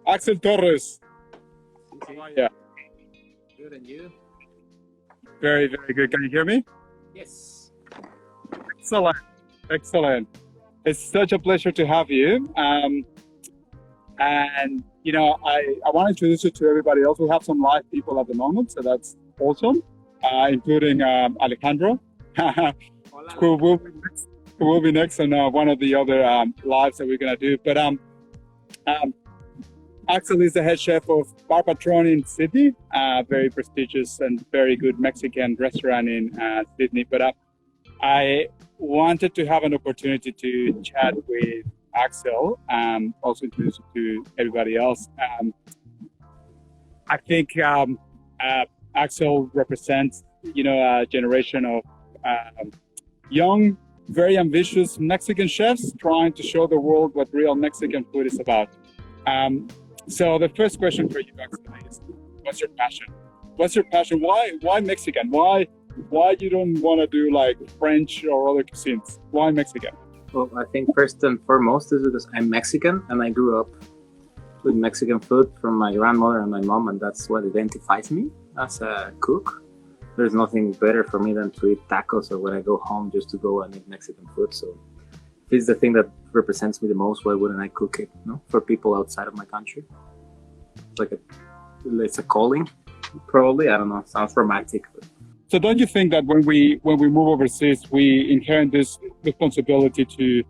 Axel Torres. Sí, How are sí. you? Good, and you? Very, very good. Can you hear me? Yes. Excellent. Excellent. It's such a pleasure to have you. I want to introduce you to everybody else. We have some live people at the moment, so that's awesome, including Alejandro, Hola, who Alejandro. will be next on one of the other lives that we're gonna do. But um, Axel is the head chef of Patrón in Sydney, very prestigious and very good Mexican restaurant in Sydney. But I wanted to have an opportunity to chat with Axel, also introduce you to everybody else. I think Axel represents, a generation of young, very ambitious Mexican chefs trying to show the world what real Mexican food is about. So the first question for you, Axel, is: what's your passion? What's your passion? Why Mexican? Why you don't want to do like French or other cuisines? Why Mexican? Well, I think first and foremost is because I'm Mexican and I grew up with Mexican food from my grandmother and my mom, and that's what identifies me as a cook. There's nothing better for me than to eat tacos, or when I go home just to go and eat Mexican food. So if it's the thing that represents me the most, why wouldn't I cook it? No, for people outside of my country. It's a calling, probably. I don't know. It sounds romantic, but So don't you think that when we move overseas, we inherit this responsibility to,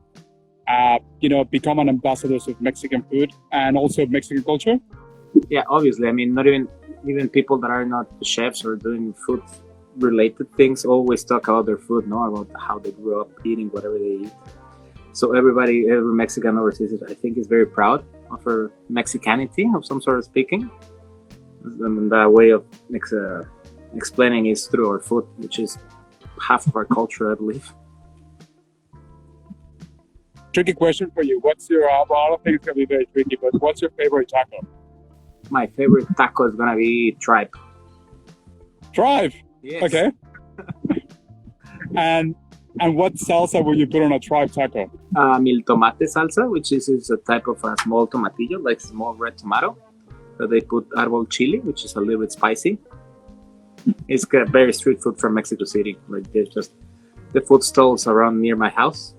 become an ambassadors of Mexican food and also Mexican culture? yeah, obviously. I mean, not even people that are not chefs or doing food related things always talk about their food, no, about how they grew up eating whatever they eat. So every Mexican overseas, I think, is very proud of her Mexicanity of some sort of speaking. And that way of explaining is through our food, which is half of our culture, I believe. Tricky question for you. What's your, well, I don't think it's going to be very tricky, but what's your favorite taco? My favorite taco is gonna be tripe. Tribe. Yes. Okay. And what salsa will you put on a tribe taco? Mil tomate salsa, which is a type of a small tomatillo, like small red tomato. That they put arbol chili, which is a little bit spicy. It's very street food from Mexico City. Like they're just the food stalls around near my house.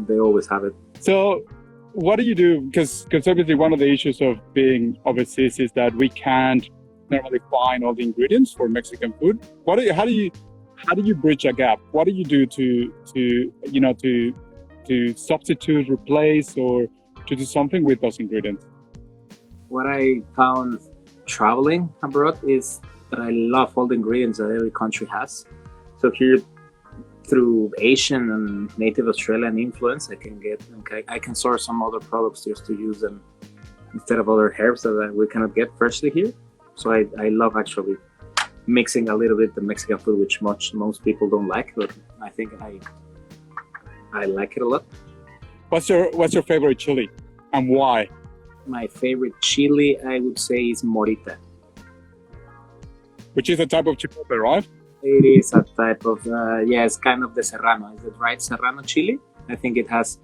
They always have it. So what do you do? Because obviously one of the issues of being overseas is that we can't normally find all the ingredients for Mexican food. How do you bridge a gap? What do you do to substitute, replace, or to do something with those ingredients? What I found traveling abroad is that I love all the ingredients that every country has. So here, through Asian and native Australian influence, I can source some other products just to use them instead of other herbs that we cannot get freshly here. So I love actually mixing a little bit the Mexican food, which most people don't like, but I think I like it a lot. What's your favorite chili, and why? My favorite chili, I would say, is morita. Which is a type of chipotle, right? It is a type of, it's kind of the serrano. Is it right? Serrano chili. I think it has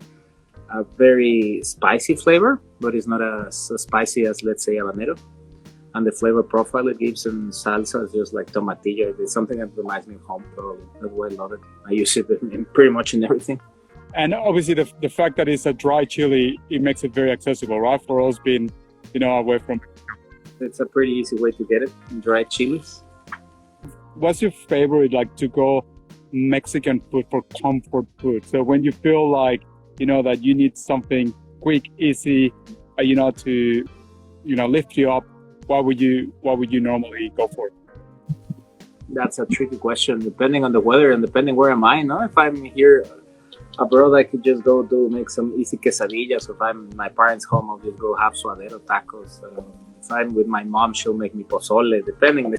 a very spicy flavor, but it's not as spicy as, let's say, habanero. And the flavor profile it gives in salsa is just like tomatillo. It's something that reminds me of home, probably. That's why I love it. I use it in pretty much in everything. And obviously the fact that it's a dry chili, it makes it very accessible, right? For us being, away from. It's a pretty easy way to get it, dried chilies. What's your favorite, like, to go Mexican food for comfort food? So when you feel like, that you need something quick, easy, to, lift you up, what would you normally go for? That's a tricky question, depending on the weather and depending where am I. No, if I'm here abroad, I could just go make some easy quesadillas. If I'm in my parents' home, I'll just go have suadero tacos. If I'm with my mom, she'll make me pozole, depending.